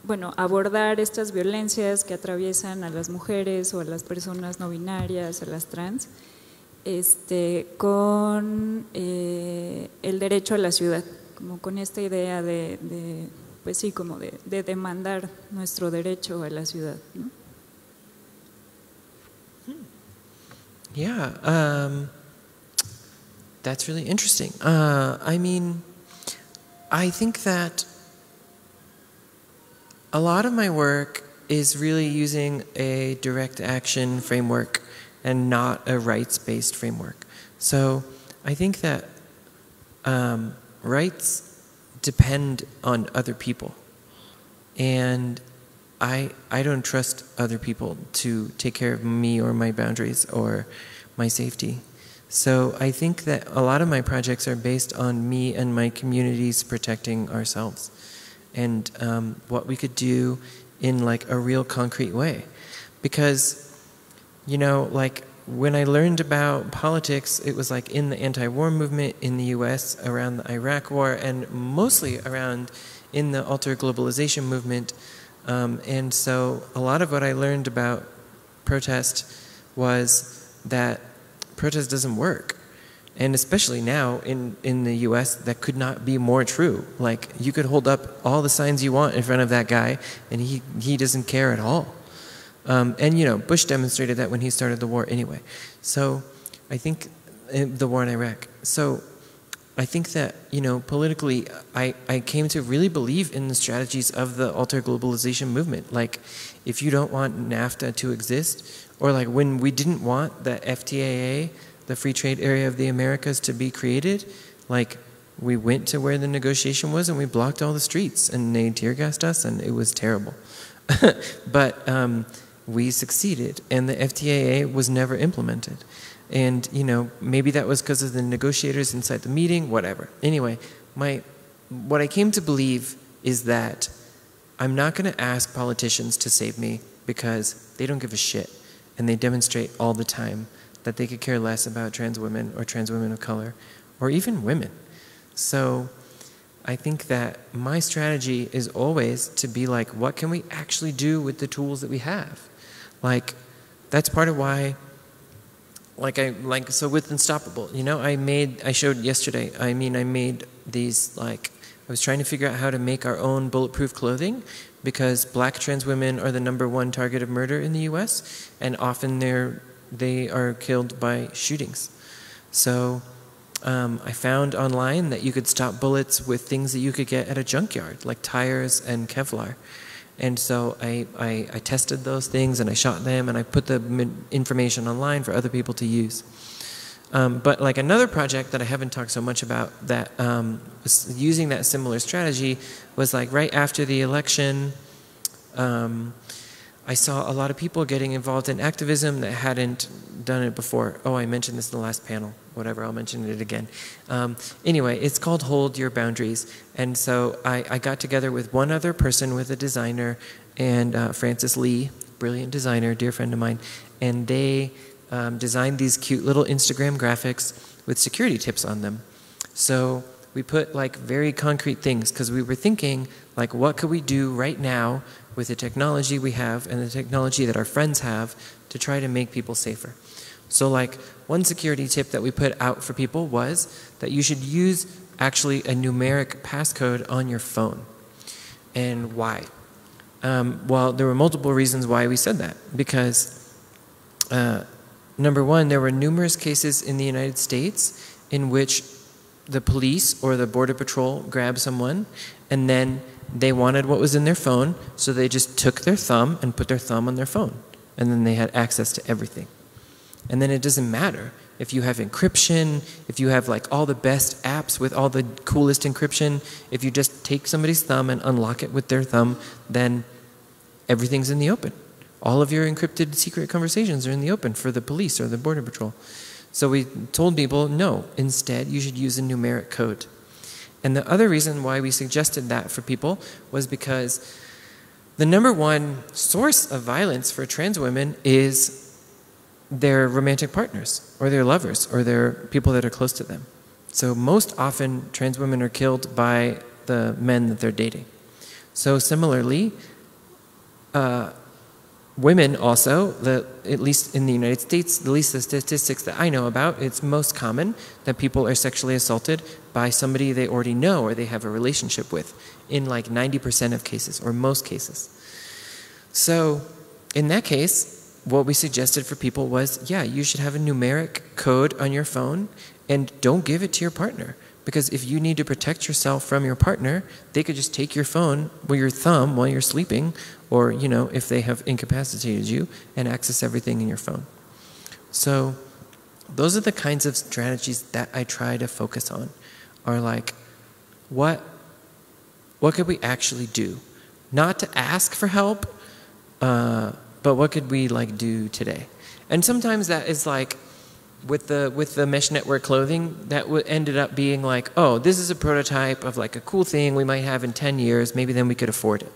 bueno, abordar estas violencias que atraviesan a las mujeres o a las personas no binarias, a las trans, con el derecho a la ciudad, como con esta idea de pues sí, como de demandar nuestro derecho a la ciudad, ¿no? Yeah, that's really interesting. I mean, I think that a lot of my work is really using a direct action framework and not a rights-based framework. So I think that rights depend on other people, and I don't trust other people to take care of me or my boundaries or my safety. So I think that a lot of my projects are based on me and my communities protecting ourselves and what we could do in like a real concrete way. Because, you know, like when I learned about politics, it was like in the anti-war movement in the US around the Iraq war and mostly around in the alter globalization movement. And so a lot of what I learned about protest was that protest doesn't work. And especially now in the US, that could not be more true. Like you could hold up all the signs you want in front of that guy and he doesn't care at all. And you know, Bush demonstrated that when he started the war anyway. So I think the war in Iraq. So I think that, you know, politically, I came to really believe in the strategies of the alter globalization movement. Like, if you don't want NAFTA to exist, or like when we didn't want the FTAA, the Free Trade Area of the Americas, to be created, like, we went to where the negotiation was and we blocked all the streets and they tear gassed us and it was terrible. But we succeeded and the FTAA was never implemented. And, you know, maybe that was because of the negotiators inside the meeting, whatever. Anyway, what I came to believe is that I'm not going to ask politicians to save me because they don't give a shit. And they demonstrate all the time that they could care less about trans women or trans women of color or even women. So I think that my strategy is always to be like, what can we actually do with the tools that we have? Like, that's part of why, so with Unstoppable, you know, I showed yesterday, I made these, like, I was trying to figure out how to make our own bulletproof clothing because black trans women are the #1 target of murder in the US and often they are killed by shootings. So I found online that you could stop bullets with things that you could get at a junkyard, like tires and Kevlar. And so I tested those things and I shot them and I put the information online for other people to use. But like another project that I haven't talked so much about that was using that similar strategy was like right after the election, I saw a lot of people getting involved in activism that hadn't done it before. Oh, I mentioned this in the last panel. Whatever, I'll mention it again. Anyway, it's called Hold Your Boundaries. And so I got together with one other person, with a designer, and Francis Lee, brilliant designer, dear friend of mine, and they designed these cute little Instagram graphics with security tips on them. So we put like very concrete things because we were thinking like what could we do right now with the technology we have and the technology that our friends have to try to make people safer. So like one security tip that we put out for people was that you should use actually a numeric passcode on your phone. And why? Well, there were multiple reasons why we said that. Because number one, there were numerous cases in the United States in which the police or the border patrol grabbed someone and then they wanted what was in their phone, so they just took their thumb and put their thumb on their phone. And then they had access to everything. And then it doesn't matter if you have encryption, if you have like all the best apps with all the coolest encryption, if you just take somebody's thumb and unlock it with their thumb, then everything's in the open. All of your encrypted secret conversations are in the open for the police or the border patrol. So we told people, no, instead you should use a numeric code. And the other reason why we suggested that for people was because the number one source of violence for trans women is their romantic partners or their lovers or their people that are close to them. So most often trans women are killed by the men that they're dating. So similarly, women also, at least in the United States, at least the statistics that I know about, it's most common that people are sexually assaulted by somebody they already know or they have a relationship with in like 90% of cases or most cases. So in that case, what we suggested for people was, yeah, you should have a numeric code on your phone and don't give it to your partner. Because if you need to protect yourself from your partner, they could just take your phone with your thumb while you're sleeping, or, you know, if they have incapacitated you, and access everything in your phone. So those are the kinds of strategies that I try to focus on, are like, what could we actually do? Not to ask for help, but what could we like do today? And sometimes that is like, with the mesh network clothing, that ended up being like, oh, this is a prototype of like a cool thing we might have in 10 years, maybe then we could afford it.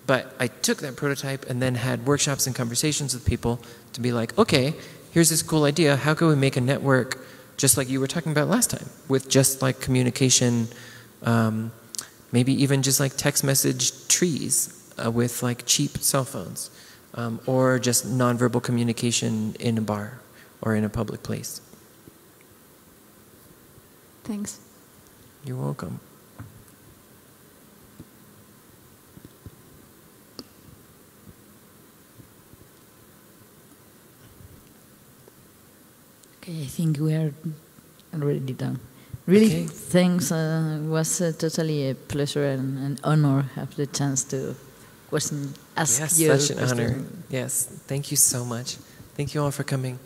But I took that prototype and then had workshops and conversations with people to be like, okay, here's this cool idea, how can we make a network just like you were talking about last time, with just like communication, maybe even just like text message trees with like cheap cell phones, or just nonverbal communication in a bar or in a public place. Thanks. You're welcome. Okay, I think we are already done. Really, Okay. thanks. It was totally a pleasure and an honor to have the chance to ask Yes, you. such an honor. Yes, thank you so much. Thank you all for coming.